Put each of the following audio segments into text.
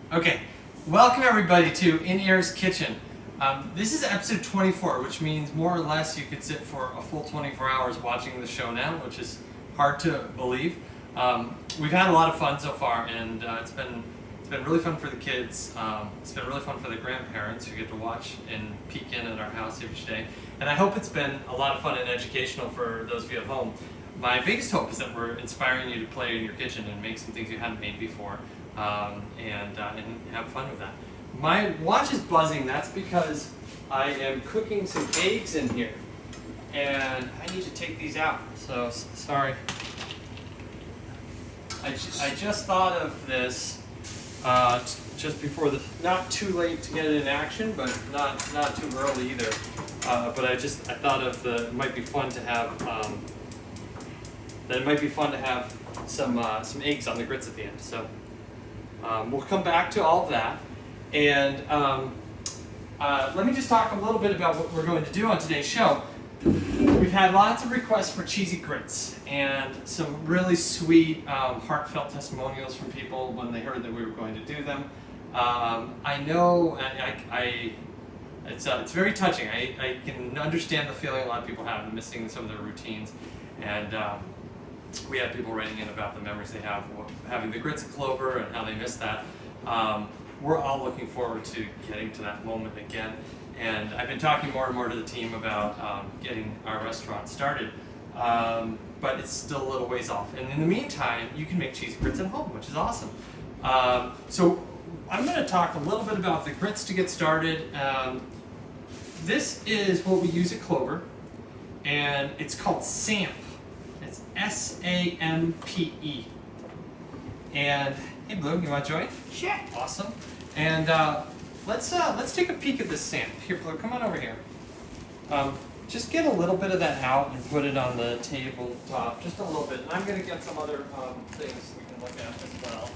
Okay, welcome everybody to In-Ear's Kitchen. This is episode 24, which means more or less you could sit for a full 24 hours watching the show now, which is hard to believe. We've had a lot of fun so far, and it's been really fun for the kids. It's been really fun for the grandparents who get to watch and peek in at our house each day. And I hope it's been a lot of fun and educational for those of you at home. My biggest hope is that we're inspiring you to play in your kitchen and make some things you hadn't made before. And have fun with that. My watch is buzzing. That's because I am cooking some eggs in here, and I need to take these out. So sorry. I just thought of this just before the. Not too late to get it in action, but not too early either. But I thought of it might be fun to have some eggs on the grits at the end. So. We'll come back to all of that, and let me just talk a little bit about what we're going to do on today's show. We've had lots of requests for cheesy grits and some really sweet, heartfelt testimonials from people when they heard that we were going to do them. I know, it's very touching. I can understand the feeling a lot of people have missing some of their routines, and we had people writing in about the memories they have having the grits and clover and how they miss that. We're all looking forward to getting to that moment again. And I've been talking more and more to the team about getting our restaurant started, but it's still a little ways off. And in the meantime, you can make cheesy grits at home, which is awesome. So I'm going to talk a little bit about the grits to get started. This is what we use at Clover, and it's called Sampe. It's S-A-M-P-E. And hey, Blue, you want to join? Sure. Awesome. And let's take a peek at this Sampe. Here, Blue, come on over here. Just get a little bit of that out and put it on the tabletop, just a little bit. And I'm going to get some other things we can look at as well.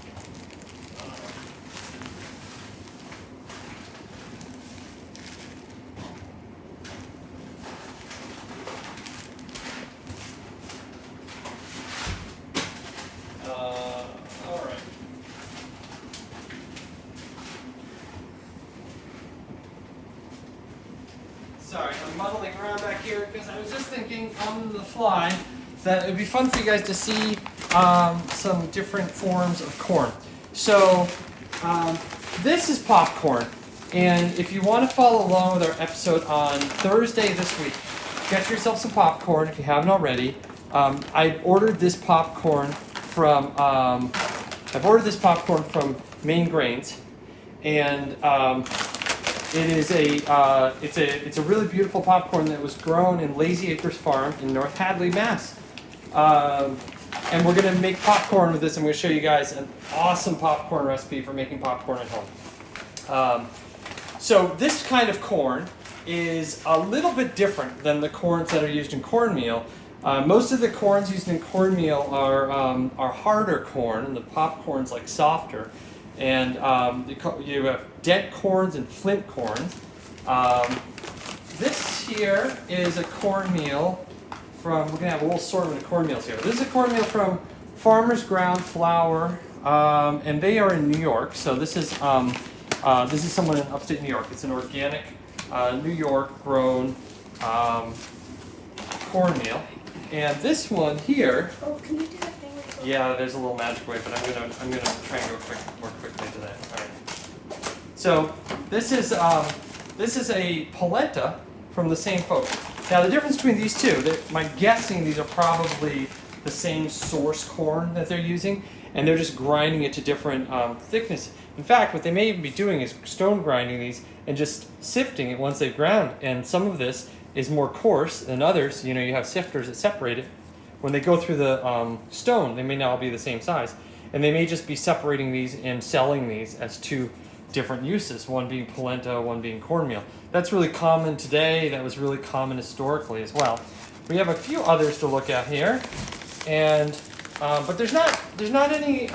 Sorry, I'm muddling around back here because I was just thinking on the fly that it would be fun for you guys to see some different forms of corn. So this is popcorn, and if you want to follow along with our episode on Thursday this week, get yourself some popcorn if you haven't already. I ordered this popcorn from Maine Grains, and it is it's a really beautiful popcorn that was grown in Lazy Acres Farm in North Hadley, Mass. And we're going to make popcorn with this. I'm going to show you guys an awesome popcorn recipe for making popcorn at home. So this kind of corn is a little bit different than the corns that are used in cornmeal. Most of the corns used in cornmeal are harder corn, and the popcorn's like softer. And you have dent corns and flint corns. This here is a cornmeal from, we're going to have a little assortment of cornmeals here. This is a cornmeal from Farmer's Ground Flour, and they are in New York. So this is someone in upstate New York. It's an organic, New York grown cornmeal. And this one here. Oh, can you do that thing with the... Yeah, there's a little magic way, but I'm gonna try and go more quickly to that. All right. So this is a polenta from the same folks. Now the difference between these two, my guessing these are probably the same source corn that they're using, and they're just grinding it to different thickness. In fact, what they may even be doing is stone grinding these and just sifting it once they've ground. And some of this is more coarse than others. You know, you have sifters that separate it. When they go through the stone, they may not all be the same size. And they may just be separating these and selling these as two different uses, one being polenta, one being cornmeal. That's really common today. That was really common historically as well. We have a few others to look at here, and but there's not any.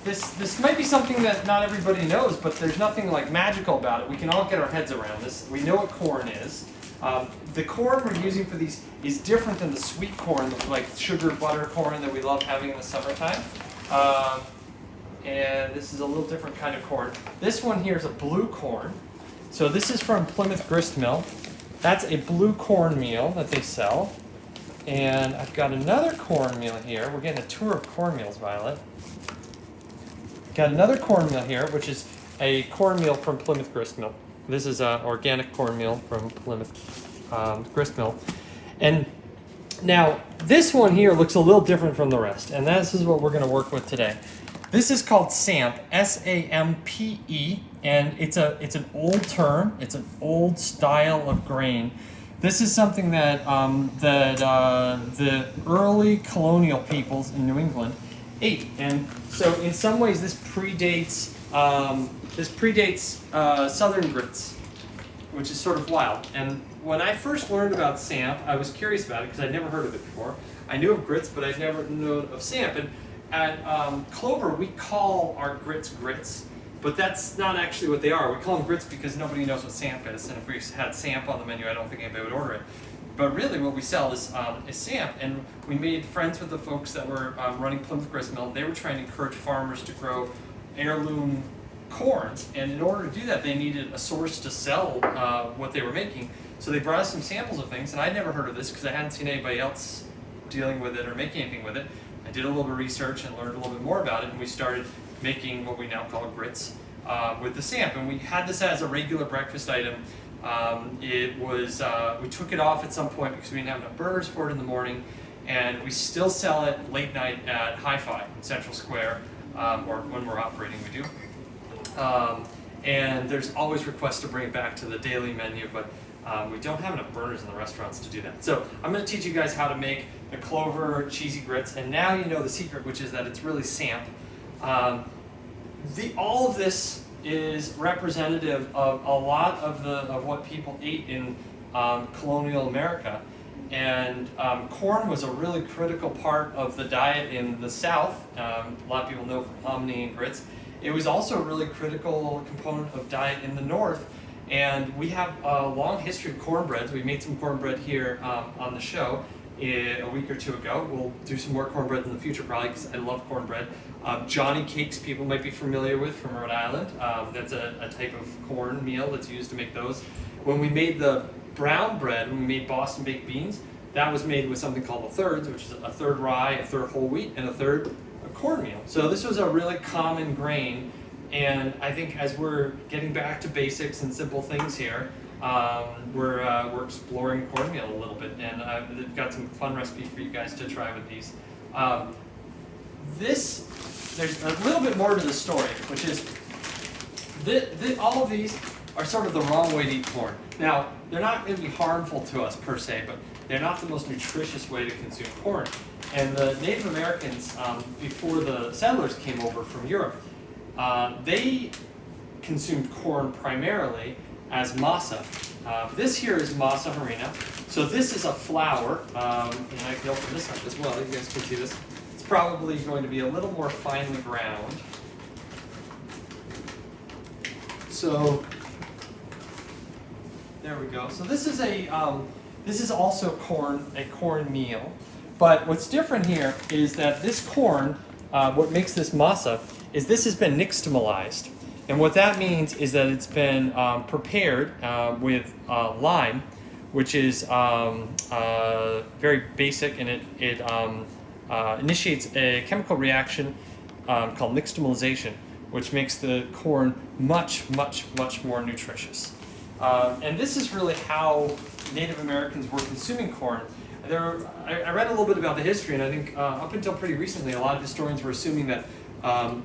This might be something that not everybody knows, but there's nothing like magical about it. We can all get our heads around this. We know what corn is. The corn we're using for these is different than the sweet corn, like sugar butter corn that we love having in the summertime. and this is a little different kind of corn. This one here is a blue corn. So this is from Plymouth Grist Mill. That's a blue cornmeal that they sell. And I've got another cornmeal here. We're getting a tour of cornmeals, Violet. Got another cornmeal here, which is a cornmeal from Plymouth Grist Mill. This is an organic cornmeal from Plymouth Grist Mill. And now, this one here looks a little different from the rest, and this is what we're going to work with today. This is called Sampe, S-A-M-P-E, and it's an old term. It's an old style of grain. This is something that the early colonial peoples in New England ate, and so in some ways this predates Southern grits, which is sort of wild. And when I first learned about Sampe, I was curious about it because I'd never heard of it before. I knew of grits, but I'd never known of Sampe. And at Clover, we call our grits, but that's not actually what they are. We call them grits because nobody knows what Sampe is, and if we had Sampe on the menu, I don't think anybody would order it. But really what we sell is Sampe, and we made friends with the folks that were running Plymouth Grist Mill. They were trying to encourage farmers to grow heirloom corns, and in order to do that, they needed a source to sell what they were making. So they brought us some samples of things, and I'd never heard of this because I hadn't seen anybody else dealing with it or making anything with it. I did a little bit of research and learned a little bit more about it, and we started making what we now call grits with the Sampe. And we had this as a regular breakfast item. We took it off at some point because we didn't have enough burners for it in the morning, and we still sell it late night at Hi-Fi in Central Square, or when we're operating we do. And there's always requests to bring it back to the daily menu, but we don't have enough burners in the restaurants to do that. So I'm going to teach you guys how to make the Clover cheesy grits, and now you know the secret, which is that it's really Sampe. All of this is representative of a lot of what people ate in colonial America, and corn was a really critical part of the diet in the South. A lot of people know from hominy and grits. It was also a really critical component of diet in the North, and we have a long history of cornbreads. We made some cornbread here on the show a week or two ago. We'll do some more cornbread in the future probably because I love cornbread. Johnny cakes people might be familiar with from Rhode Island. That's a type of corn meal that's used to make those. When we made the brown bread, when we made Boston baked beans, that was made with something called a thirds, which is a third rye, a third whole wheat, and a third cornmeal. So this was a really common grain, and I think as we're getting back to basics and simple things here, we're exploring cornmeal a little bit, and I've got some fun recipes for you guys to try with these. There's a little bit more to the story, which is all of these are sort of the wrong way to eat corn. Now, they're not going to be harmful to us per se, but they're not the most nutritious way to consume corn. And the Native Americans, before the settlers came over from Europe, they consumed corn primarily as masa. This here is masa harina. So this is a flour, and I can open this up as well. You guys can see this. It's probably going to be a little more finely ground. So there we go. So this is also a corn meal. But what's different here is that this corn, what makes this masa, is this has been nixtamalized. And what that means is that it's been prepared with lime, which is very basic, and it initiates a chemical reaction called nixtamalization, which makes the corn much, much, much more nutritious. And this is really how Native Americans were consuming corn. I read a little bit about the history, and I think up until pretty recently, a lot of historians were assuming that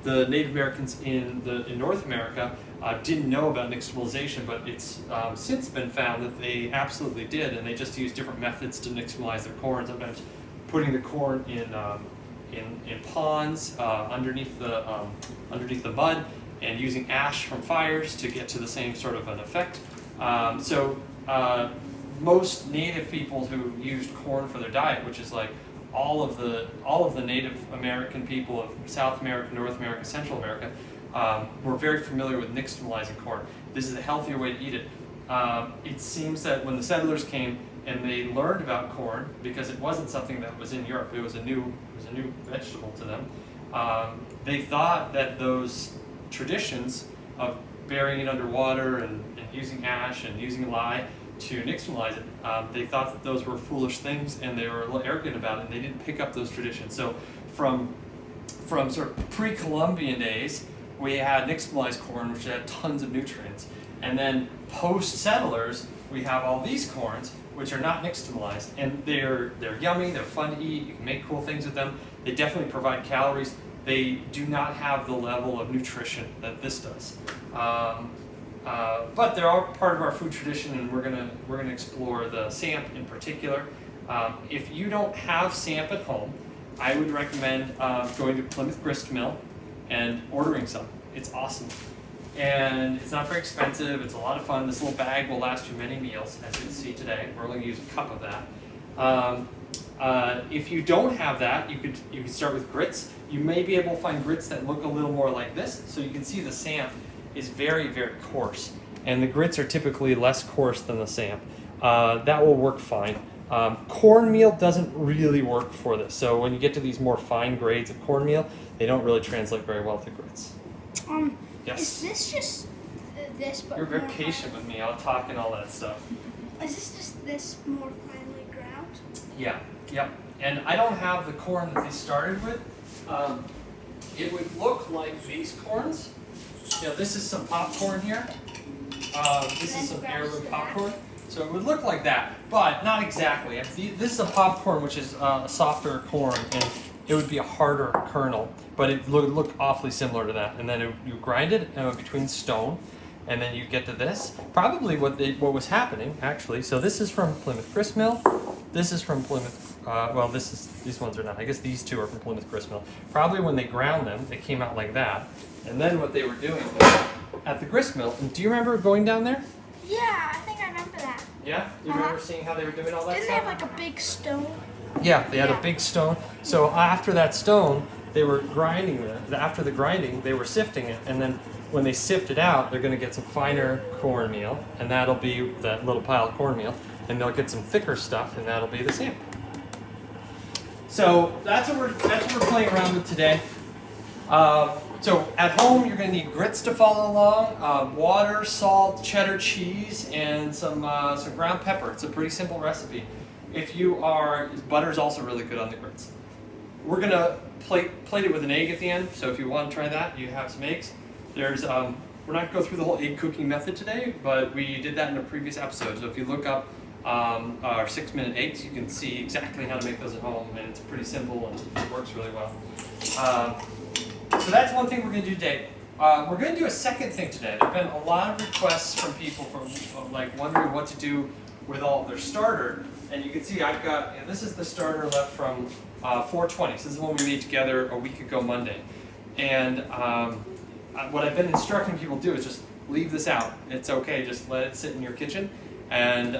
the Native Americans in North America didn't know about nixtamalization, but it's since been found that they absolutely did, and they just used different methods to nixtamalize their corn. Sometimes putting the corn in ponds underneath the mud, and using ash from fires to get to the same sort of an effect. Most Native people who used corn for their diet, which is like all of the Native American people of South America, North America, Central America, were very familiar with nixtamalizing corn. This is a healthier way to eat it. It seems that when the settlers came and they learned about corn, because it wasn't something that was in Europe, it was a new vegetable to them. They thought that those traditions of burying it underwater and using ash and using lye to nixtamalize it, they thought that those were foolish things, and they were a little arrogant about it, and they didn't pick up those traditions. So from sort of pre-Columbian days, we had nixtamalized corn, which had tons of nutrients. And then post-settlers, we have all these corns, which are not nixtamalized. And they're yummy, they're fun to eat, you can make cool things with them. They definitely provide calories. They do not have the level of nutrition that this does. But they're all part of our food tradition, and we're gonna explore the Samp in particular. If you don't have Samp at home, I would recommend going to Plymouth Grist Mill and ordering some. It's awesome. And it's not very expensive, it's a lot of fun. This little bag will last you many meals, as you can see today. We're only going to use a cup of that. If you don't have that, you could start with grits. You may be able to find grits that look a little more like this. So you can see the Samp is very, very coarse. And the grits are typically less coarse than the Samp. That will work fine. Cornmeal doesn't really work for this. So when you get to these more fine grades of cornmeal, they don't really translate very well to grits. Yes? Is this just this, but You're very more patient with me. I'll talk and all that stuff. Is this just this more finely ground? Yeah, yep. And I don't have the corn that they started with. It would look like these corns. You know, this is some popcorn here. This is some heirloom popcorn. So it would look like that, but not exactly. This is a popcorn, which is a softer corn, and it would be a harder kernel, but it would look awfully similar to that. And then you grind it between stone, and then you get to this. Probably what was happening, actually. So this is from Plymouth Grist Mill. This is from Plymouth, these ones are not. I guess these two are from Plymouth Grist Mill. Probably when they ground them, they came out like that. And then what they were doing at the grist mill, and do you remember going down there? Yeah, I think I remember that. Yeah? Do you remember seeing how they were doing all that Didn't stuff? they have like a big stone? Yeah, they had a big stone. So after that stone, they were grinding it. After the grinding, they were sifting it, and then when they sift it out, they're going to get some finer cornmeal, and that'll be that little pile of cornmeal, and they'll get some thicker stuff, and that'll be the Samp. So that's what we're playing around with today. So at home, you're going to need grits to follow along, water, salt, cheddar cheese, and some ground pepper. It's a pretty simple recipe. Butter is also really good on the grits. We're going to plate it with an egg at the end, so if you want to try that, you have some eggs. We're not going to go through the whole egg cooking method today, but we did that in a previous episode. So if you look up our 6-minute eggs, you can see exactly how to make those at home, and it's pretty simple and it works really well. So that's one thing we're going to do today. We're going to do a second thing today. There have been a lot of requests from people like wondering what to do with all of their starter. And you can see I've got, this is the starter left from 420. So this is the one we made together a week ago Monday. And what I've been instructing people to do is just leave this out. It's okay, just let it sit in your kitchen. And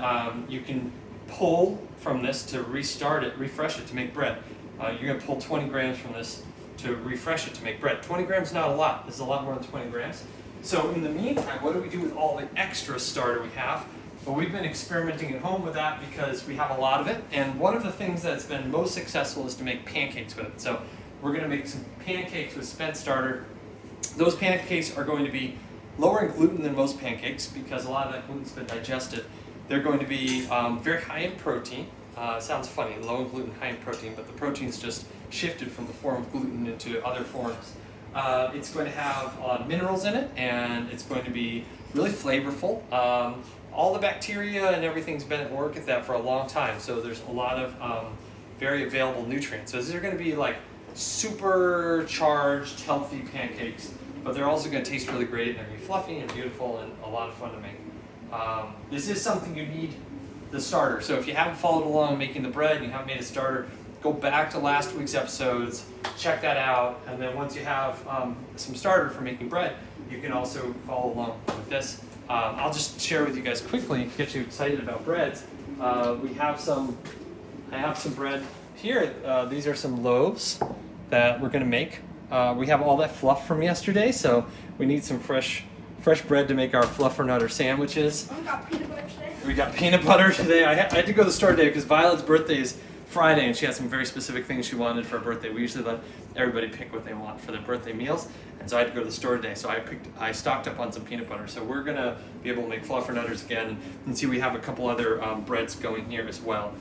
you can pull from this to refresh it to make bread. You're going to pull 20 grams from this to refresh it to make bread. 20 grams is not a lot. This is a lot more than 20 grams. So in the meantime, what do we do with all the extra starter we have? Well, we've been experimenting at home with that because we have a lot of it. And one of the things that's been most successful is to make pancakes with it. So we're going to make some pancakes with spent starter. Those pancakes are going to be lower in gluten than most pancakes because a lot of that gluten's been digested. They're going to be very high in protein. Sounds funny, low in gluten, high in protein, but the protein's just shifted from the form of gluten into other forms. It's going to have a lot of minerals in it, and it's going to be really flavorful. All the bacteria and everything's been at work at that for a long time, so there's a lot of very available nutrients. So these are going to be like supercharged, healthy pancakes, but they're also going to taste really great, and they're going to be fluffy and beautiful and a lot of fun to make. This is something you need the starter. So if you haven't followed along making the bread and you haven't made a starter, go back to last week's episodes, check that out, and then once you have some starter for making bread, you can also follow along with this. I'll just share with you guys quickly, get you excited about breads. I have some bread here. These are some loaves that we're going to make. We have all that fluff from yesterday, so we need some fresh bread to make our fluffernutter sandwiches. We got peanut butter today. We got peanut butter today. I had to go to the store today because Violet's birthday is Friday, and she had some very specific things she wanted for her birthday. We usually let everybody pick what they want for their birthday meals, and so I had to go to the store today. So I stocked up on some peanut butter. So we're gonna be able to make fluffernutters again, and see we have a couple other breads going here as well.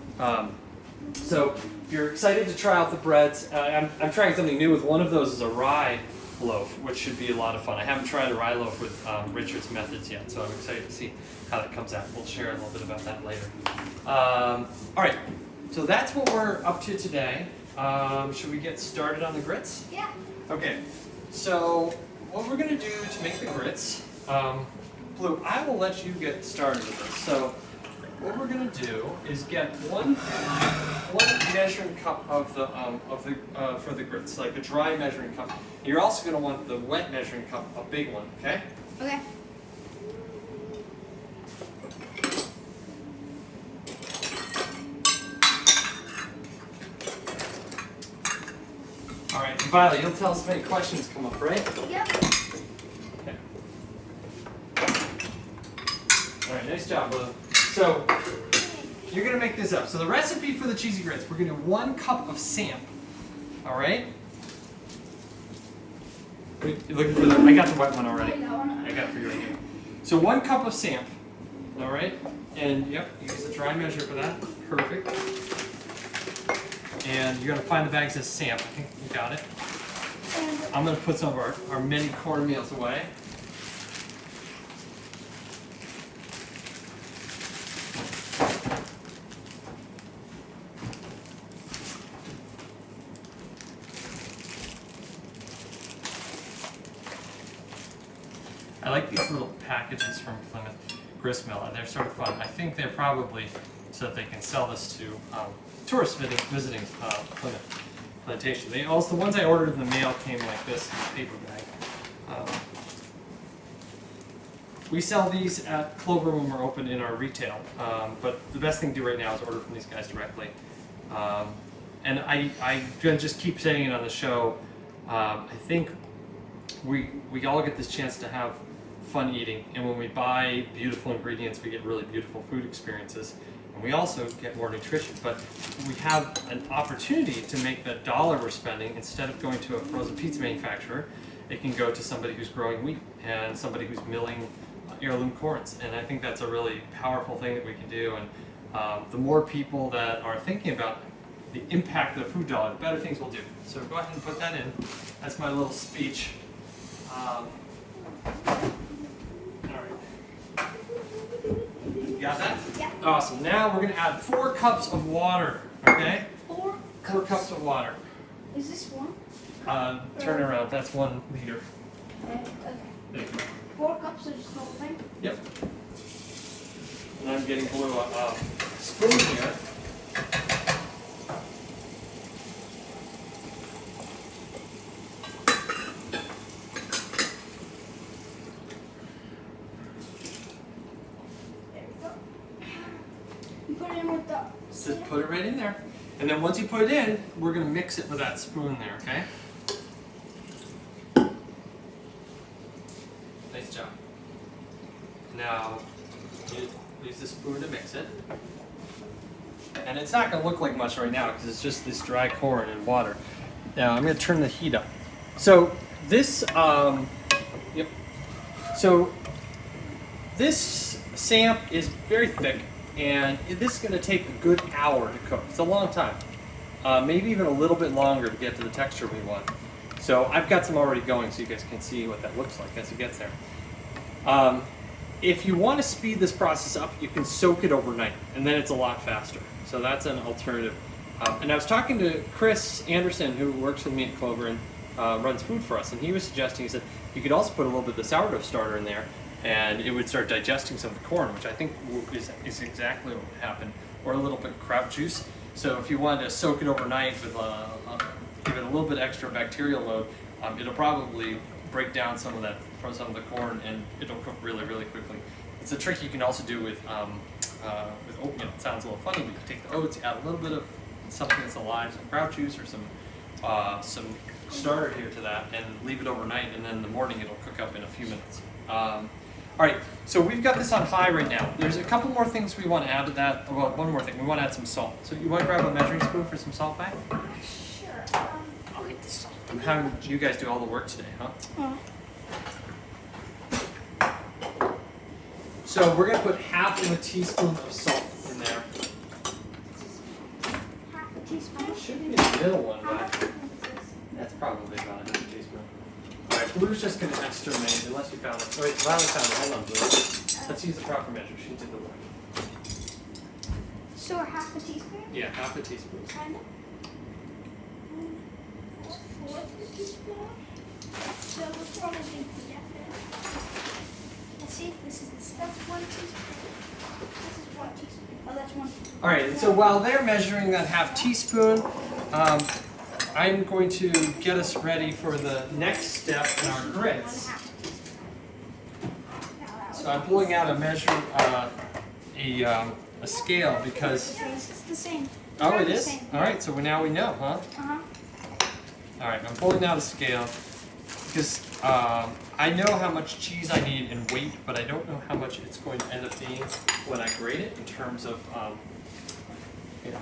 So if you're excited to try out the breads, I'm trying something new with one of those is a rye loaf, which should be a lot of fun. I haven't tried a rye loaf with Richard's methods yet, so I'm excited to see how that comes out. We'll share a little bit about that later. All right, so that's what we're up to today. Should we get started on the grits? Yeah. Okay, so what we're gonna do to make the grits, Blue, I will let you get started with this. So what we're gonna do is get one measuring cup of the for the grits, like a dry measuring cup. You're also gonna want the wet measuring cup, a big one, okay? Okay. All right, and Violet, you'll tell us if any questions come up, right? Yep. Okay. All right, nice job, Blue. So you're gonna make this up. So the recipe for the cheesy grits, we're gonna do 1 cup of samp. All right. Wait, you're looking for the? I got the wet one already. I got it for you right here. So 1 cup of samp. All right. And yep, use the dry measure for that. Perfect. And you're gonna find the bags as samp. I think you got it. I'm gonna put some of our mini cornmeals away. I like these little packages from Plymouth Gristmill. They're sort of fun. I think they're probably so that they can sell this to tourists visiting Plymouth Plantation. The ones I ordered in the mail came like this in a paper bag. We sell these at Clover when we're open in our retail, but the best thing to do right now is order from these guys directly. And I just keep saying it on the show. I think we all get this chance to have fun eating, and when we buy beautiful ingredients, we get really beautiful food experiences, and we also get more nutrition. But we have an opportunity to make that dollar we're spending, instead of going to a frozen pizza manufacturer, it can go to somebody who's growing wheat and somebody who's milling heirloom corns. And I think that's a really powerful thing that we can do. And the more people that are thinking about the impact of the food dollar, the better things we'll do. So go ahead and put that in. That's my little speech. All right. You got that? Yeah. Awesome. Now we're going to add 4 cups of water. Okay? 4 4 cups of water. Is this one? Turn around. That's 1 liter. Okay. There you go. 4 cups of just whole thing? Yep. And I'm getting Blue a spoon here. There we go. You put it in with the... Just put it right in there. And then once you put it in, we're going to mix it with that spoon there, okay? Nice job. Now, use the spoon to mix it. And it's not going to look like much right now because it's just this dry corn and water. Now, I'm going to turn the heat up. So this, yep. So this samp is very thick, and this is going to take a good hour to cook. It's a long time. Maybe even a little bit longer to get to the texture we want. So I've got some already going so you guys can see what that looks like as it gets there. If you want to speed this process up, you can soak it overnight, and then it's a lot faster. So that's an alternative. And I was talking to Chris Anderson, who works with me at Clover and runs food for us, and he was suggesting, he said, you could also put a little bit of the sourdough starter in there, and it would start digesting some of the corn, which I think is exactly what would happen, or a little bit of kraut juice. So if you wanted to soak it overnight with give it a little bit extra bacterial load, it'll probably break down some of that from some of the corn, and it'll cook really, really quickly. It's a trick you can also do with oatmeal. It sounds a little funny, but you take the oats, add a little bit of something that's alive, some kraut juice or some starter here to that, and leave it overnight, and then in the morning it'll cook up in a few minutes. All right, so we've got this on high right now. There's a couple more things we want to add to that. Well, one more thing. We want to add some salt. So you want to grab a measuring spoon for some salt back? Sure. I'll get the salt. I'm having you guys do all the work today, huh? So we're going to put half of a teaspoon of salt in there. Half a teaspoon. Should be the middle one, How much but is this? that's probably about a teaspoon. All right, Blue's just going to estimate, unless you found it. Wait, Violet found it. Hold on, Blue. Let's use the proper measure. She did the work. So half a teaspoon? Yeah, half a teaspoon. Kind of. Fourth teaspoon. So we'll probably do that. Let's see if this is this. That's 1 teaspoon. This is 1 teaspoon. Oh, that's 1 teaspoon. All right, and so while they're measuring that half teaspoon, I'm going to get us ready for the next step in our grits. So I'm pulling out a measure, a scale because. Yeah, this is the same. Oh, it The is? same. All right, so now we know, huh? Uh-huh. All right, I'm pulling out a scale because I know how much cheese I need in weight, but I don't know how much it's going to end up being when I grate it in terms of, yeah.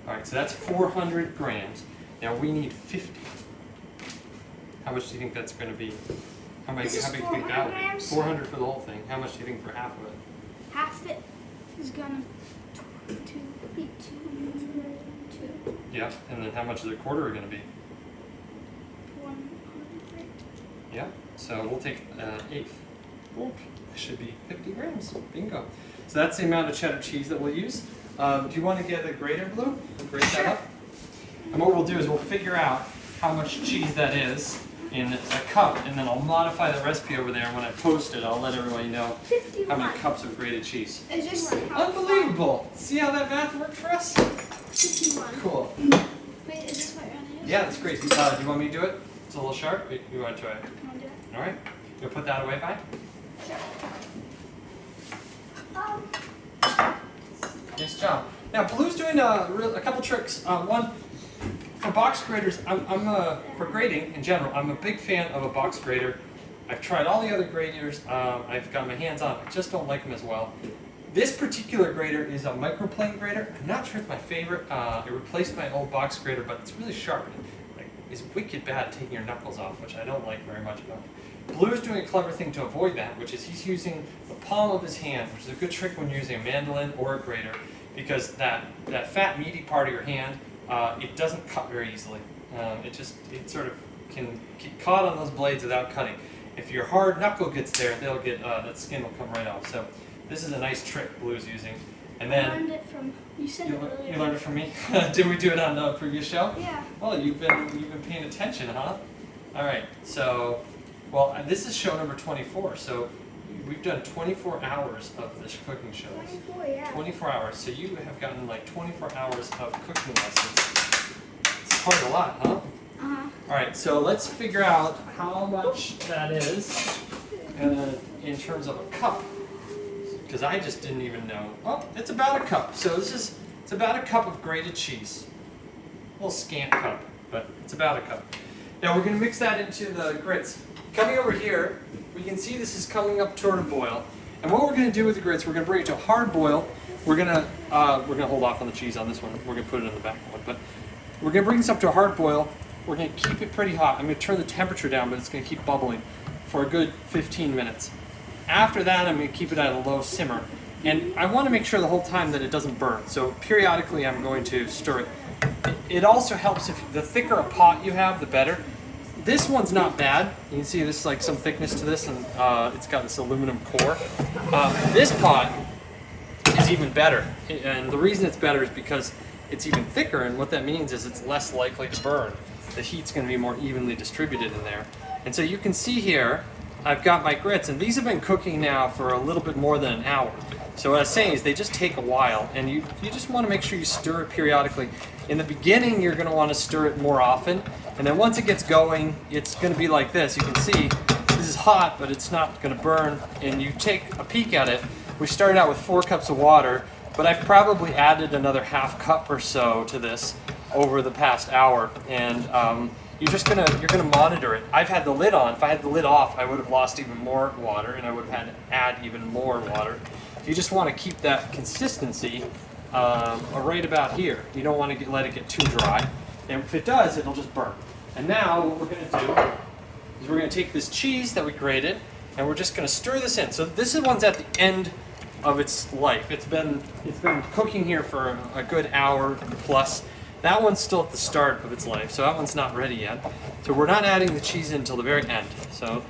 All right, so that's 400 grams. Now we need 50. How much do you think that's going to be? How big do you This is think 400 that would be? grams? 400 for the whole thing. How much do you think for half of it? Half it is gonna be 2. Yeah, and then how much is a quarter going to be? 100. Yeah, so we'll take an eighth. Boop. It should be 50 grams. Bingo. So that's the amount of cheddar cheese that we'll use. Do you want to get a grater, Blue? And grate that up? And what we'll do is we'll figure out how much cheese that is in a cup, and then I'll modify the recipe over there. And when I post it, I'll let everybody know 51. how many cups of grated cheese. Is this Unbelievable! See how that math worked for us? 51. Cool. Wait, is this what you're gonna use? Yeah, that's great. Do you want me to do it? It's a little sharp. You want to try it? Wanna do it? All right. You'll put that away, Vi? Sure. Nice job. Now, Blue's doing a couple tricks. One, for box graters, for grating in general, I'm a big fan of a box grater. I've tried all the other graters. I've got my hands on. I just don't like them as well. This particular grater is a microplane grater. I'm not sure it's my favorite. It replaced my old box grater, but it's really sharp. It's wicked bad at taking your knuckles off, which I don't like very much about. Blue's doing a clever thing to avoid that, which is he's using the palm of his hand, which is a good trick when you're using a mandolin or a grater, because that fat, meaty part of your hand, it doesn't cut very easily. It sort of can get caught on those blades without cutting. If your hard knuckle gets there, they'll get that skin will come right off. So this is a nice trick Blue's using. And then I learned it from you. Said it earlier. you learned it from me. Did we do it on the previous show? Yeah. Well, you've been paying attention, huh? All right. So, well, this is show number 24. So we've done 24 hours of this cooking show. 24, yeah. 24 hours. So you have gotten like 24 hours of cooking lessons. It's quite a lot, huh? Uh-huh. All right. So let's figure out how much that is in terms of a cup. Because I just didn't even know. Oh, it's about a cup. So it's about a cup of grated cheese. A little scant cup, but it's about a cup. Now we're going to mix that into the grits. Coming over here, we can see this is coming up toward a boil. And what we're going to do with the grits, we're going to bring it to a hard boil. We're going to hold off on the cheese on this one. We're going to put it in the back one, but we're going to bring this up to a hard boil. We're going to keep it pretty hot. I'm going to turn the temperature down, but it's going to keep bubbling for a good 15 minutes. After that, I'm going to keep it at a low simmer. And I want to make sure the whole time that it doesn't burn. So periodically, I'm going to stir it. It also helps if the thicker a pot you have, the better. This one's not bad. You can see this like some thickness to this, and it's got this aluminum core. This pot is even better. And the reason it's better is because it's even thicker, and what that means is it's less likely to burn. The heat's going to be more evenly distributed in there. And so you can see here, I've got my grits, and these have been cooking now for a little bit more than an hour. So what I was saying is they just take a while, and you just want to make sure you stir it periodically. In the beginning, you're going to want to stir it more often, and then once it gets going, it's going to be like this. You can see this is hot, but it's not going to burn, and you take a peek at it. We started out with 4 cups of water, but I've probably added another half cup or so to this over the past hour, and you're gonna monitor it. I've had the lid on. If I had the lid off, I would have lost even more water, and I would have had to add even more water. You just want to keep that consistency right about here. You don't want to let it get too dry. And if it does, it'll just burn. And now what we're going to do is we're going to take this cheese that we grated, and we're just going to stir this in. So this is one's at the end of its life. It's been cooking here for a good hour plus. That one's still at the start of its life, so that one's not ready yet. So we're not adding the cheese in until the very end. So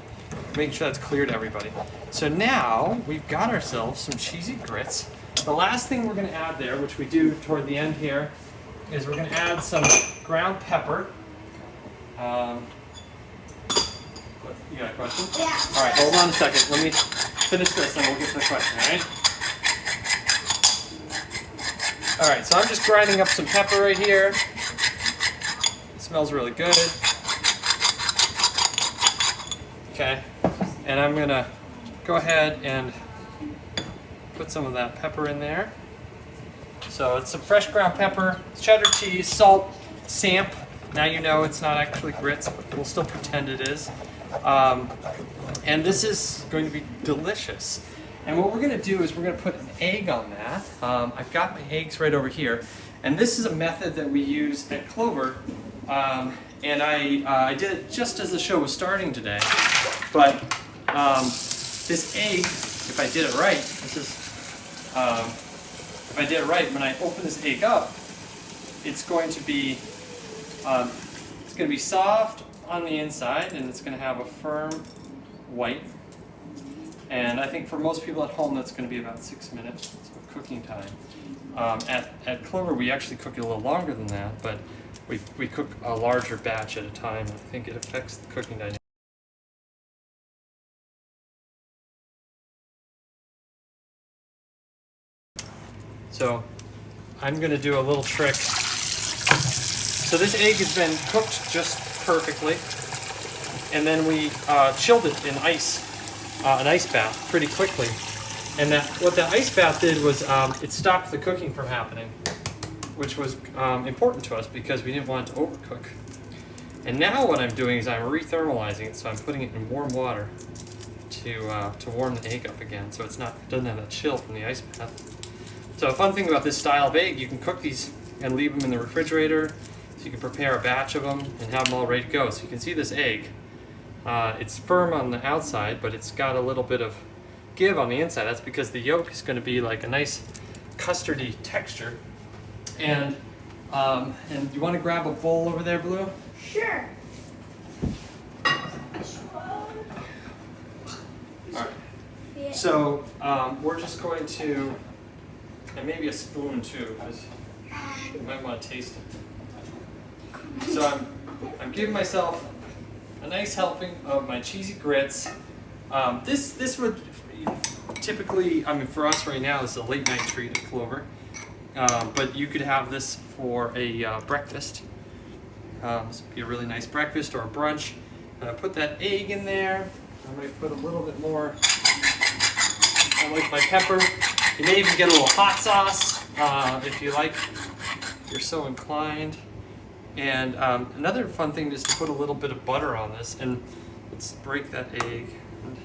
making sure that's clear to everybody. So now we've got ourselves some cheesy grits. The last thing we're going to add there, which we do toward the end here, is we're going to add some ground pepper. You got a question? Yeah. All right, hold on a second. Let me finish this and we'll get to the question, all right? All right, so I'm just grinding up some pepper right here. It smells really good. Okay, and I'm gonna go ahead and put some of that pepper in there. So it's some fresh ground pepper, cheddar cheese, salt, samp. Now you know it's not actually grits, but we'll still pretend it is. And this is going to be delicious. And what we're going to do is we're going to put an egg on that. I've got my eggs right over here. And this is a method that we use at Clover. And I did it just as the show was starting today. But this egg, if I did it right, if I did it right, when I open this egg up, it's going to be soft on the inside, and it's going to have a firm white. And I think for most people at home, that's going to be about 6 minutes of cooking time. At Clover, we actually cook it a little longer than that, but we cook a larger batch at a time. I think it affects the cooking dynamic. So I'm going to do a little trick. So this egg has been cooked just perfectly, and then we chilled it in ice, an ice bath, pretty quickly. And what that ice bath did was it stopped the cooking from happening, which was important to us because we didn't want it to overcook. And now what I'm doing is I'm rethermalizing it, so I'm putting it in warm water to warm the egg up again, so it doesn't have that chill from the ice bath. So a fun thing about this style of egg, you can cook these and leave them in the refrigerator. So you can prepare a batch of them and have them all ready to go. So you can see this egg. It's firm on the outside, but it's got a little bit of give on the inside. That's because the yolk is going to be like a nice custardy texture. And you want to grab a bowl over there, Blue? Sure. All right. Yeah. So we're just going to, and maybe a spoon too, because you might want to taste it. So I'm giving myself a nice helping of my cheesy grits. This would typically, I mean, for us right now, this is a late night treat at Clover. But you could have this for a breakfast. This would be a really nice breakfast or a brunch. And I put that egg in there. I'm going to put a little bit more. I like my pepper. You may even get a little hot sauce if you like, if you're so inclined. And another fun thing is to put a little bit of butter on this, and let's break that egg. And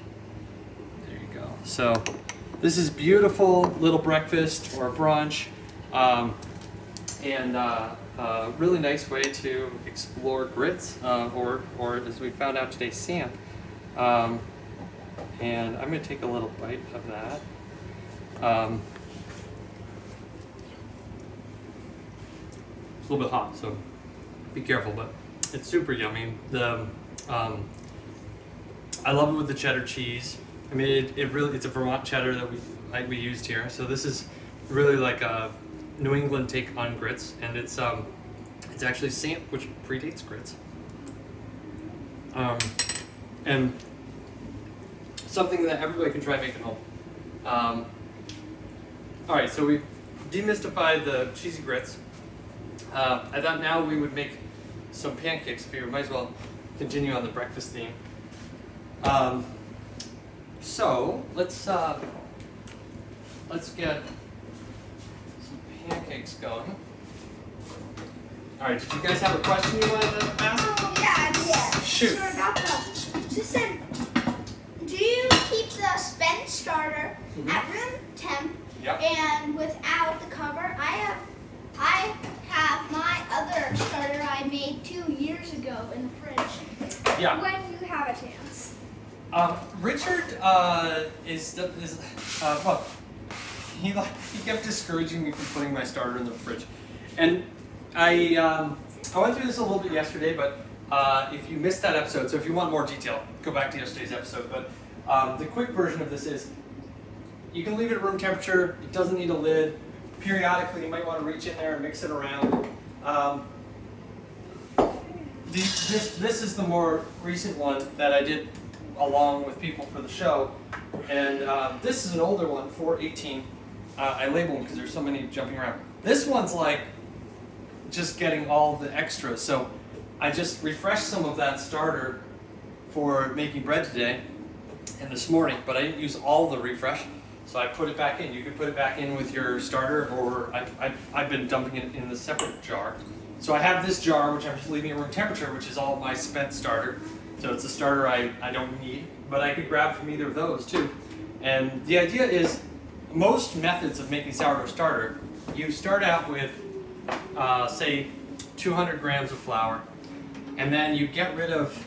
there you go. So this is beautiful little breakfast or brunch, and a really nice way to explore grits, or as we found out today, samp. And I'm going to take a little bite of that. It's a little bit hot, so be careful, but it's super yummy. I love it with the cheddar cheese. I mean, it's a Vermont cheddar that we used here. So this is really like a New England take on grits, and it's actually samp, which predates grits. And something that everybody can try making home. All right, so we've demystified the cheesy grits. I thought now we would make some pancakes for you. Might as well continue on the breakfast theme. So let's get some pancakes going. All right, did you guys have a question you wanted to ask? Oh, yeah. Shoot. Sure, about just said, do you keep the spent starter at room temp? Yep. And without the cover? I have my other starter I made 2 years ago in the fridge. Yeah. When you have a chance. Richard well, he kept discouraging me from putting my starter in the fridge, and I went through this a little bit yesterday, but if you missed that episode, so if you want more detail, go back to yesterday's episode. But the quick version of this is, you can leave it at room temperature. It doesn't need a lid. Periodically, you might want to reach in there and mix it around. This is the more recent one that I did along with people for the show, and this is an older one, 418. I label them because there's so many jumping around. This one's like just getting all the extras, so I just refreshed some of that starter for making bread today and this morning, but I didn't use all the refresh, so I put it back in. You could put it back in with your starter, or I've been dumping it in the separate jar. So I have this jar, which I'm just leaving at room temperature, which is all my spent starter. So it's a starter I don't need, but I could grab from either of those too. And the idea is, most methods of making sourdough starter, you start out with, say, 200 grams of flour, and then you get rid of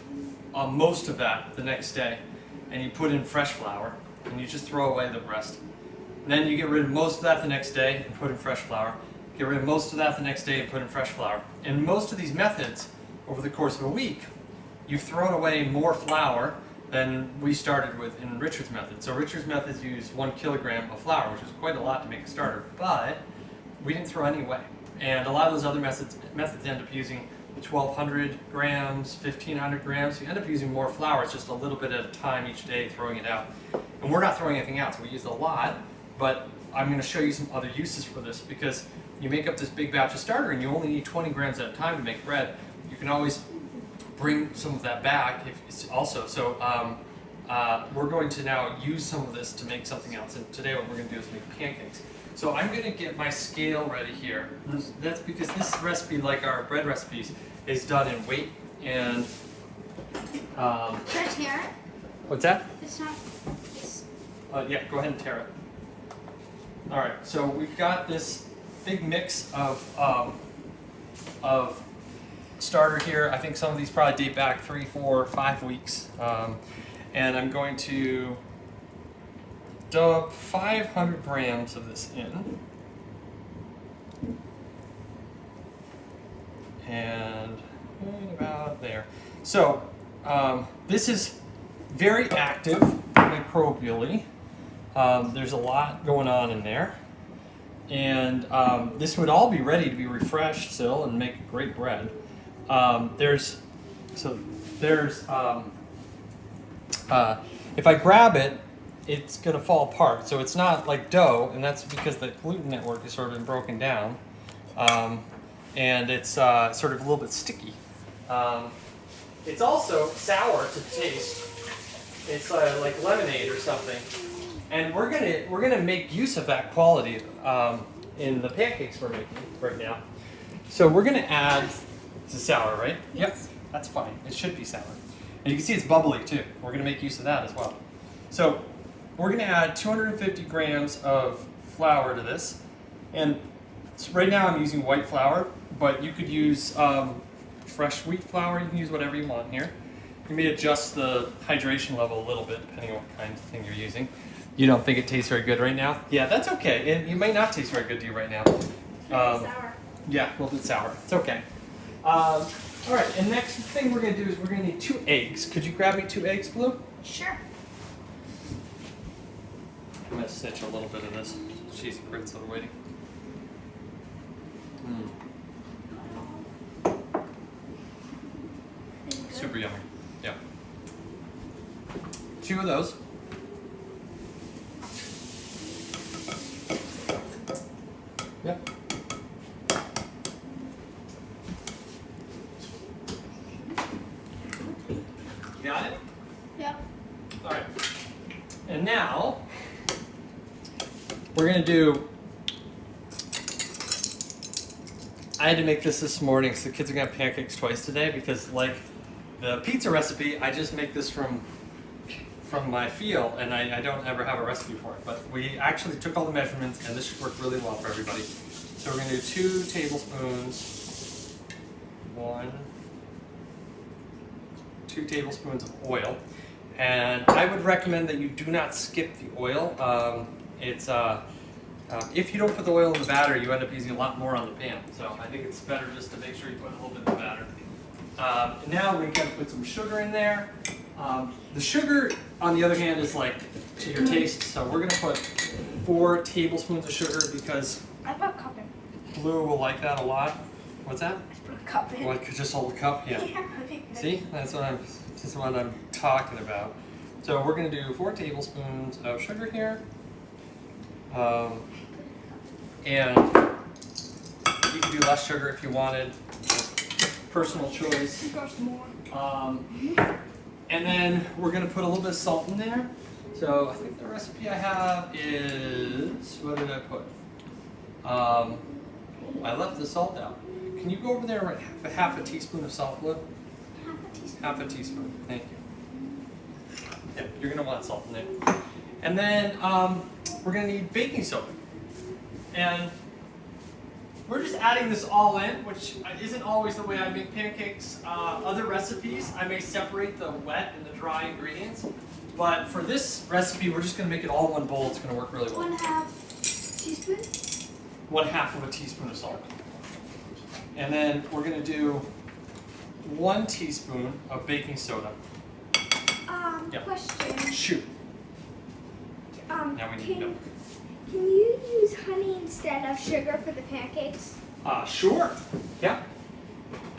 most of that the next day, and you put in fresh flour, and you just throw away the rest. And then you get rid of most of that the next day and put in fresh flour. Get rid of most of that the next day and put in fresh flour. And most of these methods, over the course of a week, you've thrown away more flour than we started with in Richard's method. So Richard's method used 1 kilogram of flour, which is quite a lot to make a starter, but we didn't throw any away. And a lot of those other methods end up using 1,200 grams, 1,500 grams. You end up using more flour. It's just a little bit at a time each day, throwing it out. And we're not throwing anything out, so we used a lot, but I'm going to show you some other uses for this, because you make up this big batch of starter and you only need 20 grams at a time to make bread. You can always bring some of that back if it's also. So we're going to now use some of this to make something else. And today what we're going to do is make pancakes. So I'm going to get my scale ready here. That's because this recipe, like our bread recipes, is done in weight and... Should I tear it? What's that? It's not... Yeah, go ahead and tear it. All right, so we've got this big mix of starter here. I think some of these probably date back 3, 4, 5 weeks. And I'm going to dump 500 grams of this in. And about there. So this is very active microbially. There's a lot going on in there. And this would all be ready to be refreshed still and make great bread. If I grab it, it's going to fall apart. So it's not like dough, and that's because the gluten network has sort of been broken down. And it's sort of a little bit sticky. It's also sour to taste. It's like lemonade or something. And we're gonna make use of that quality in the pancakes we're making right now. So we're gonna add. This is sour, right? Yes. Yep. That's fine. It should be sour. And you can see it's bubbly too. We're gonna make use of that as well. So we're gonna add 250 grams of flour to this, and so right now I'm using white flour, but you could use fresh wheat flour. You can use whatever you want here. You may adjust the hydration level a little bit depending on what kind of thing you're using. You don't think it tastes very good right now? Yeah, that's okay. It might not taste very good to you right now. Sour. Yeah, a little bit sour. It's okay. All right, and next thing we're going to do is we're going to need 2 eggs. Could you grab me 2 eggs, Blue? Sure. I'm going to stitch a little bit of this cheesy grits that are waiting. Super yummy. Yeah. 2 of those. Yep. Got it? Yep. All right. And now we're going to do I had to make this morning, so the kids are gonna have pancakes twice today because, like the pizza recipe, I just make this from my field, and I don't ever have a recipe for it. But we actually took all the measurements, and this should work really well for everybody. So we're gonna do 2 tablespoons, 2 tablespoons of oil, and I would recommend that you do not skip the oil. If you don't put the oil in the batter, you end up using a lot more on the pan. So I think it's better just to make sure you put a little bit in the batter. Now we're gonna put some sugar in there. The sugar, on the other hand, is like to your taste. So we're gonna put 4 tablespoons of sugar because I put a cup in. Blue will like that a lot. What's that? I put a cup in. Like just hold the cup? Yeah. See, that's what I'm talking about. So we're gonna do 4 tablespoons of sugar here. And you can do less sugar if you wanted. Personal choice. And then we're gonna put a little bit of salt in there. So I think the recipe I have is, what did I put? I left the salt out. Can you go over there and half a teaspoon of salt, Blue? Half a teaspoon. Thank you. Yeah, you're gonna want salt in there. And then we're gonna need baking soda. And we're just adding this all in, which isn't always the way I make pancakes. Other recipes, I may separate the wet and the dry ingredients. But for this recipe, we're just gonna make it all in one bowl. It's gonna work really well. 1/2 teaspoon? 1/2 of a teaspoon of salt. And then we're gonna do 1 teaspoon of baking soda. Yeah. Question. Shoot. Now we need milk. Can you use honey instead of sugar for the pancakes? Sure. Yeah.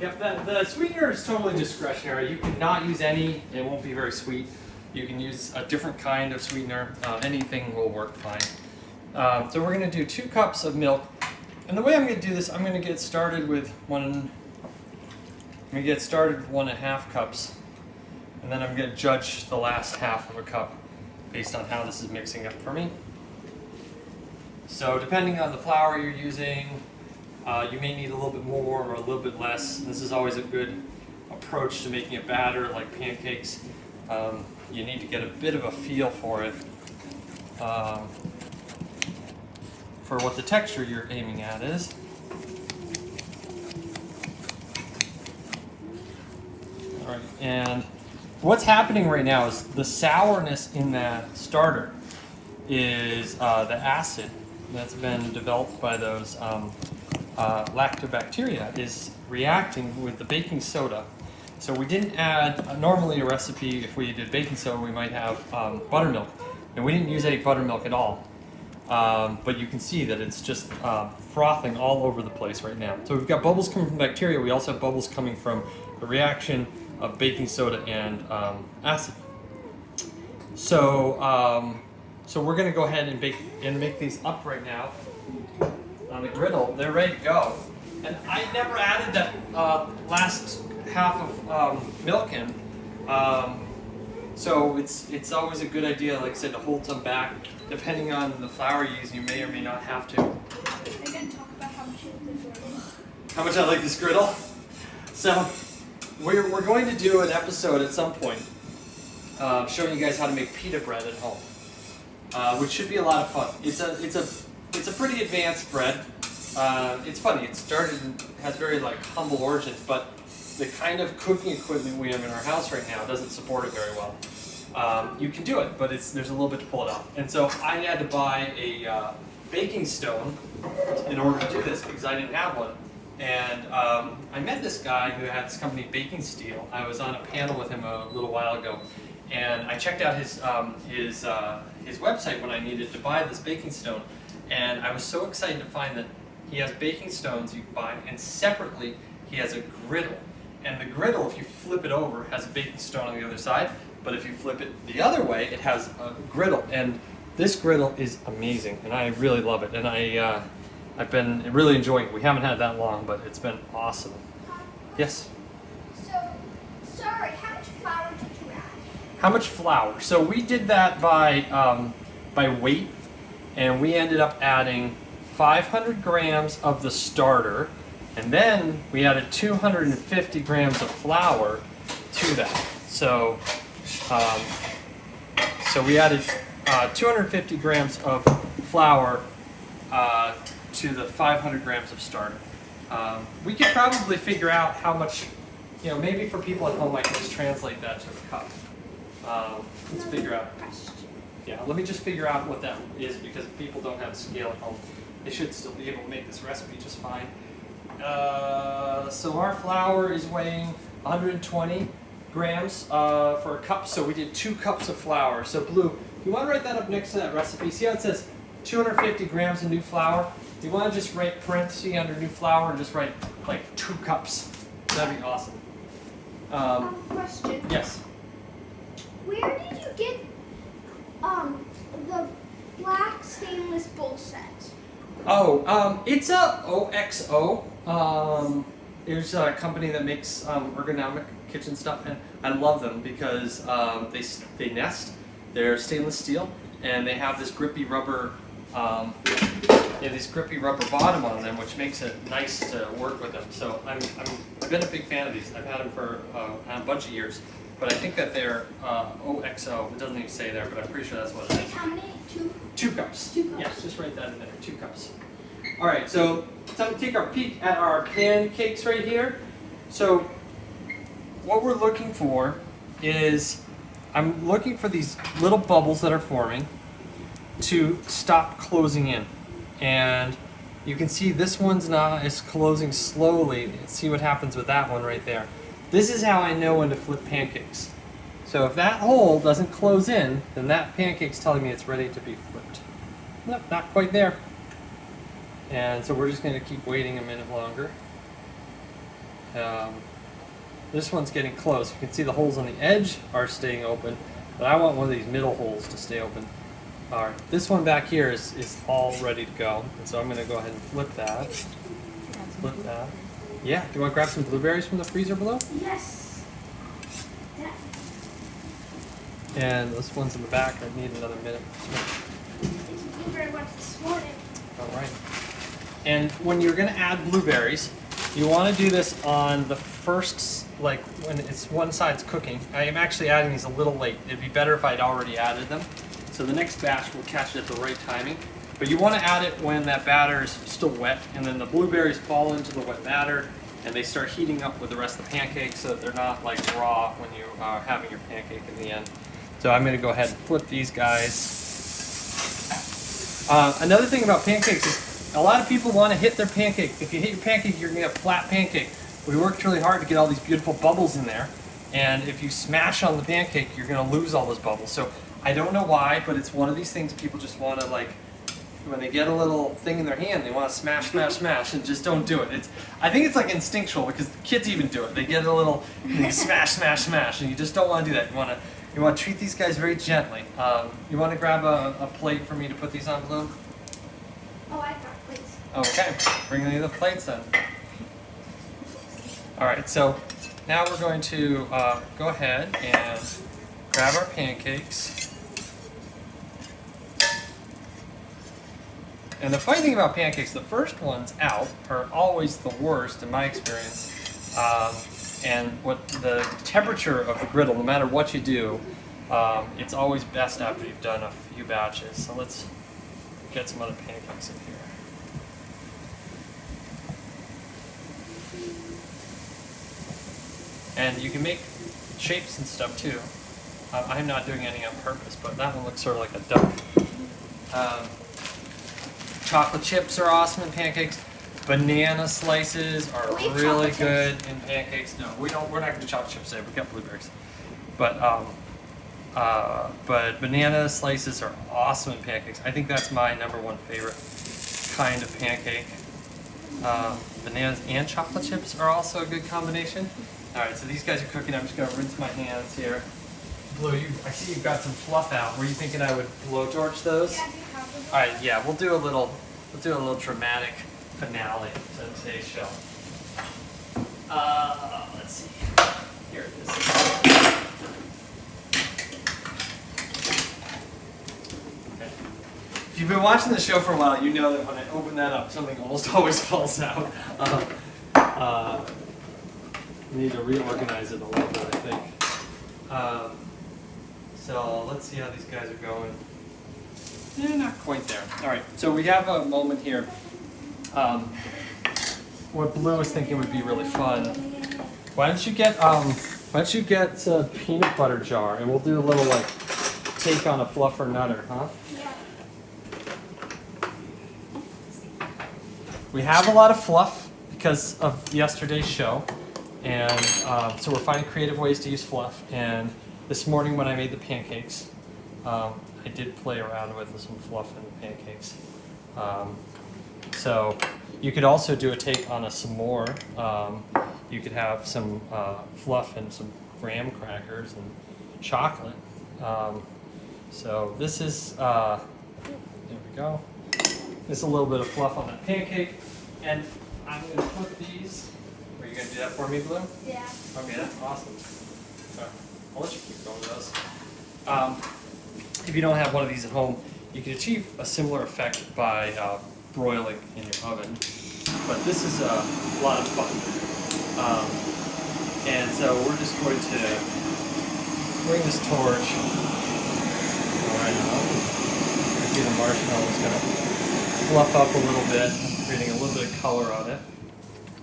Yep. The sweetener is totally discretionary. You can not use any. It won't be very sweet. You can use a different kind of sweetener. Anything will work fine. So we're going to do 2 cups of milk. And the way I'm going to do this, I'm going to get started with 1.5 cups. And then I'm going to judge the last half of a cup based on how this is mixing up for me. So depending on the flour you're using, you may need a little bit more or a little bit less. This is always a good approach to making a batter like pancakes. You need to get a bit of a feel for it, for what the texture you're aiming at is. All right, and what's happening right now is the sourness in that starter is the acid that's been developed by those lactobacteria is reacting with the baking soda. So we didn't add, normally a recipe, if we did baking soda, we might have buttermilk. And we didn't use any buttermilk at all. But you can see that it's just frothing all over the place right now. So we've got bubbles coming from bacteria. We also have bubbles coming from the reaction of baking soda and acid. So we're going to go ahead and make these up right now on the griddle. They're ready to go. And I never added that last half of milk in. So it's always a good idea, like I said, to hold some back. Depending on the flour you use, you may or may not have to. I'm going to talk about how much you like this griddle. How much I like this griddle? So we're going to do an episode at some point showing you guys how to make pita bread at home. Which should be a lot of fun. It's a pretty advanced bread. It's funny. It started and has very like humble origins, but the kind of cooking equipment we have in our house right now doesn't support it very well. You can do it, but there's a little bit to pull it off. And so I had to buy a baking stone in order to do this because I didn't have one. And I met this guy who had this company, Baking Steel. I was on a panel with him a little while ago, and I checked out his website when I needed to buy this baking stone. And I was so excited to find that he has baking stones you can buy, and separately he has a griddle. And the griddle, if you flip it over, has a baking stone on the other side. But if you flip it the other way, it has a griddle. And this griddle is amazing, and I really love it. And I've been really enjoying it. We haven't had it that long, but it's been awesome. Yes? So, sorry, how much flour did you add? How much flour? So we did that by weight, and we ended up adding 500 grams of the starter, And then we added 250 grams of flour to that. So, so we added 250 grams of flour to the 500 grams of starter. We could probably figure out how much, you know, maybe for people at home I can just translate that to the cup. Let's figure out. Yeah, let me just figure out what that is, because if people don't have a scale at home, they should still be able to make this recipe just fine. So our flour is weighing 120 grams for a cup, so we did 2 cups of flour. So Blue, you want to write that up next to that recipe? See how it says 250 grams of new flour? You want to just write parentheses under new flour and just write like 2 cups. That'd be awesome. Question. Yes. Where did you get the black stainless bowl set? Oh, it's a OXO. There's a company that makes ergonomic kitchen stuff, and I love them because they nest. They're stainless steel, and they have this grippy rubber. Grippy rubber bottom on them, which makes it nice to work with them. So I've been a big fan of these. I've had them for a bunch of years. But I think that they're OXO. It doesn't even say there, but I'm pretty sure that's what it is. How many? 2? 2 cups. 2 cups. Yes, just write that in there. 2 cups. All right, so time to take our peek at our pancakes right here. So what we're looking for is, I'm looking for these little bubbles that are forming to stop closing in. And you can see this one's not, it's closing slowly. See what happens with that one right there. This is how I know when to flip pancakes. So if that hole doesn't close in, then that pancake's telling me it's ready to be flipped. Nope, not quite there. And so we're just going to keep waiting a minute longer. This one's getting close. You can see the holes on the edge are staying open, but I want one of these middle holes to stay open. All right, this one back here is all ready to go. And so I'm going to go ahead and flip that. Flip that. Yeah, do you want to grab some blueberries from the freezer below? Yes. Yeah. And this one's in the back. I need another minute. It's blueberry ones this morning. All right. And when you're going to add blueberries, you want to do this on the first, like when it's one side's cooking. I am actually adding these a little late. It'd be better if I'd already added them. So the next batch will catch it at the right timing. But you want to add it when that batter is still wet, and then the blueberries fall into the wet batter, and they start heating up with the rest of the pancake so that they're not like raw when you are having your pancake in the end. So I'm going to go ahead and flip these guys. Another thing about pancakes is a lot of people want to hit their pancake. If you hit your pancake, you're going to get a flat pancake. We worked really hard to get all these beautiful bubbles in there, and if you smash on the pancake, you're going to lose all those bubbles. So I don't know why, but it's one of these things people just want to, like, when they get a little thing in their hand, they want to smash, smash, smash, and just don't do it. I think it's like instinctual, because the kids even do it. They get a little, and they smash, smash, smash, and you just don't want to do that. You want to treat these guys very gently. You want to grab a plate for me to put these on, Blue? Oh, I got plates. Okay, bring me the plates then. All right, so now we're going to go ahead and grab our pancakes. And the funny thing about pancakes, the first ones out are always the worst in my experience. And what the temperature of the griddle, no matter what you do, it's always best after you've done a few batches. So let's get some other pancakes in here. And you can make shapes and stuff too. I'm not doing any on purpose, but that one looks sort of like a duck. Chocolate chips are awesome in pancakes. Banana slices are really good in pancakes. No, we're not going to do chocolate chips today. We've got blueberries. But banana slices are awesome in pancakes. I think that's my #1 favorite kind of pancake. Bananas and chocolate chips are also a good combination. All right, so these guys are cooking. I'm just going to rinse my hands here. Blue, I see you've got some fluff out. Were you thinking I would blowtorch those? Yeah, do you have them? All right, yeah, we'll do a little dramatic finale to today's show. Let's see. Here it is. Okay. If you've been watching the show for a while, you know that when I open that up, something almost always falls out. need to reorganize it a little bit, I think. So let's see how these guys are going. Not quite there. All right, so we have a moment here. What Blue was thinking would be really fun. Why don't you get a peanut butter jar, and we'll do a little like take on a fluffer nutter, huh? Yeah. We have a lot of fluff because of yesterday's show, and so we're finding creative ways to use fluff. And this morning when I made the pancakes, I did play around with some fluff in the pancakes. So you could also do a take on a s'more. You could have some fluff and some graham crackers and chocolate. So this is, there we go. There's a little bit of fluff on that pancake. And I'm going to put these. Are you going to do that for me, Blue? Yeah. Okay, that's awesome. Sorry. I'll let you keep going with those. If you don't have one of these at home, you can achieve a similar effect by broiling in your oven. But this is a lot of fun. And so we're just going to bring this torch right up. You can see the marshmallows going to fluff up a little bit, creating a little bit of color on it.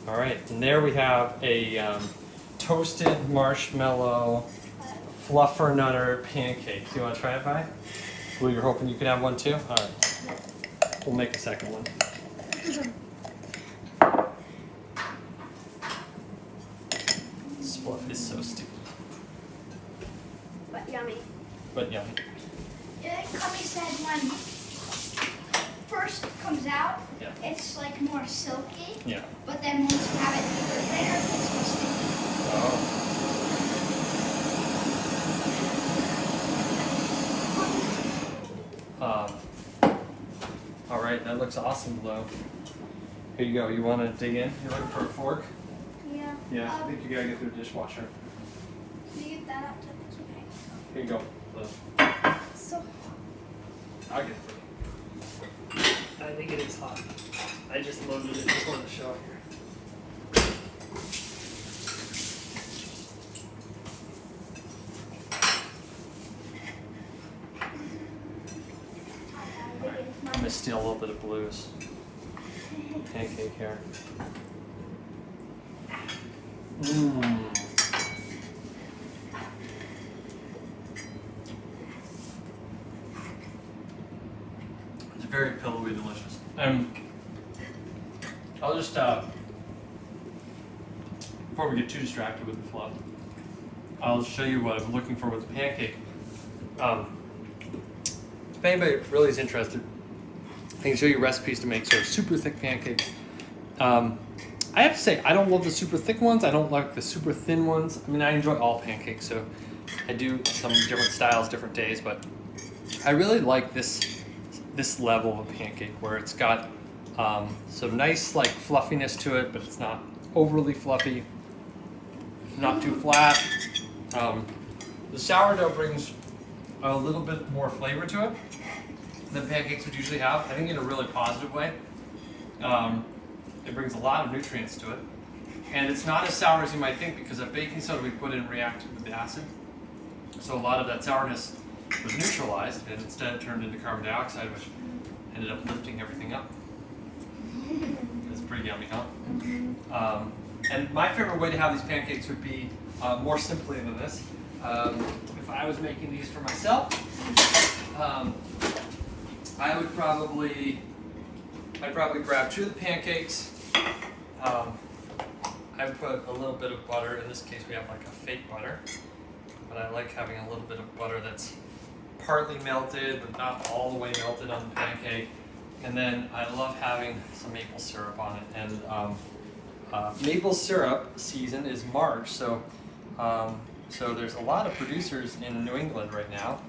All right, and there we have a toasted marshmallow fluffer nutter pancake. Do you want to try it, Vi? Blue, you're hoping you could have one too? All right. We'll make a second one. This fluff is so sticky. But yummy. But yummy. Cubby said when first comes out, Yeah. it's like more silky. Yeah. But then once you have it later, it's more sticky. Oh. All right, that looks awesome, Blue. Here you go. You want to dig in? You're looking for a fork? Yeah. Yeah, I think you gotta get through the dishwasher. Can you get that out to the okay. Here you go, Blue. So I'll get it for you. I think it is hot. I just loaded it before the show here. I'm gonna steal a little bit of Blue's pancake here. Mmm. It's very pillowy delicious. I'll just, before we get too distracted with the fluff, I'll show you what I'm looking for with the pancake. If anybody really is interested, I can show you recipes to make sort of super thick pancakes. I have to say, I don't love the super thick ones. I don't like the super thin ones. I mean, I enjoy all pancakes, so I do some different styles, different days, but I really like this level of pancake where it's got some nice like fluffiness to it, but it's not overly fluffy, not too flat. The sourdough brings a little bit more flavor to it than pancakes would usually have, I think in a really positive way. It brings a lot of nutrients to it. And it's not as sour as you might think because the baking soda we put in reacted with the acid. So a lot of that sourness was neutralized and instead turned into carbon dioxide, which ended up lifting everything up. It's pretty yummy, huh? And my favorite way to have these pancakes would be more simply than this. If I was making these for myself, I'd probably grab 2 of the pancakes. I would put a little bit of butter. In this case, we have like a fake butter, but I like having a little bit of butter that's partly melted, but not all the way melted on the pancake. And then I love having some maple syrup on it. And maple syrup season is March, so there's a lot of producers in New England right now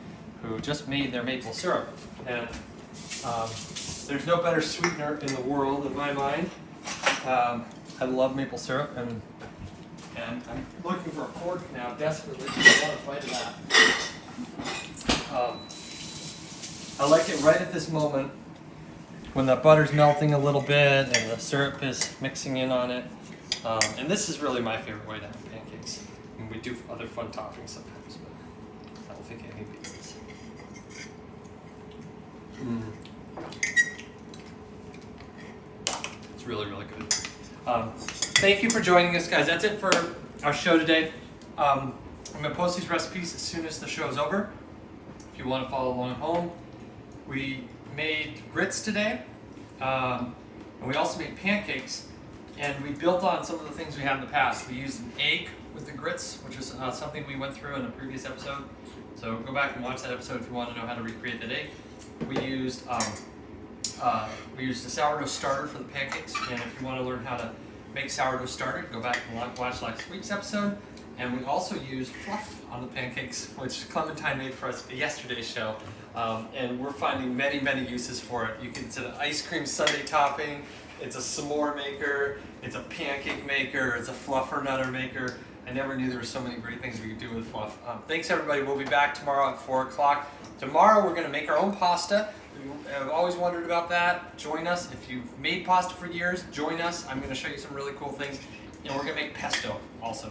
who just made their maple syrup. And there's no better sweetener in the world in my mind. I love maple syrup, and I'm looking for a fork now desperately because I want a bite of that. I like it right at this moment when the butter's melting a little bit and the syrup is mixing in on it. And this is really my favorite way to have pancakes. And we do other fun toppings sometimes, but I don't think any beats this. It's really, really good. Thank you for joining us, guys. That's it for our show today. I'm going to post these recipes as soon as the show is over. If you want to follow along at home. We made grits today, and we also made pancakes, and we built on some of the things we had in the past. We used an egg with the grits, which is something we went through in a previous episode. So go back and watch that episode if you want to know how to recreate that egg. We used a sourdough starter for the pancakes, and if you want to learn how to make sourdough starter, go back and watch last week's episode. And we also used fluff on the pancakes, which Clementine made for us at yesterday's show. And we're finding many, many uses for it. It's an ice cream sundae topping, it's a s'more maker, it's a pancake maker, it's a fluffer nutter maker. I never knew there were so many great things we could do with fluff. Thanks everybody, we'll be back tomorrow at 4 o'clock. Tomorrow we're gonna make our own pasta. I've always wondered about that. Join us. If you've made pasta for years, join us. I'm gonna show you some really cool things. And we're gonna make pesto also.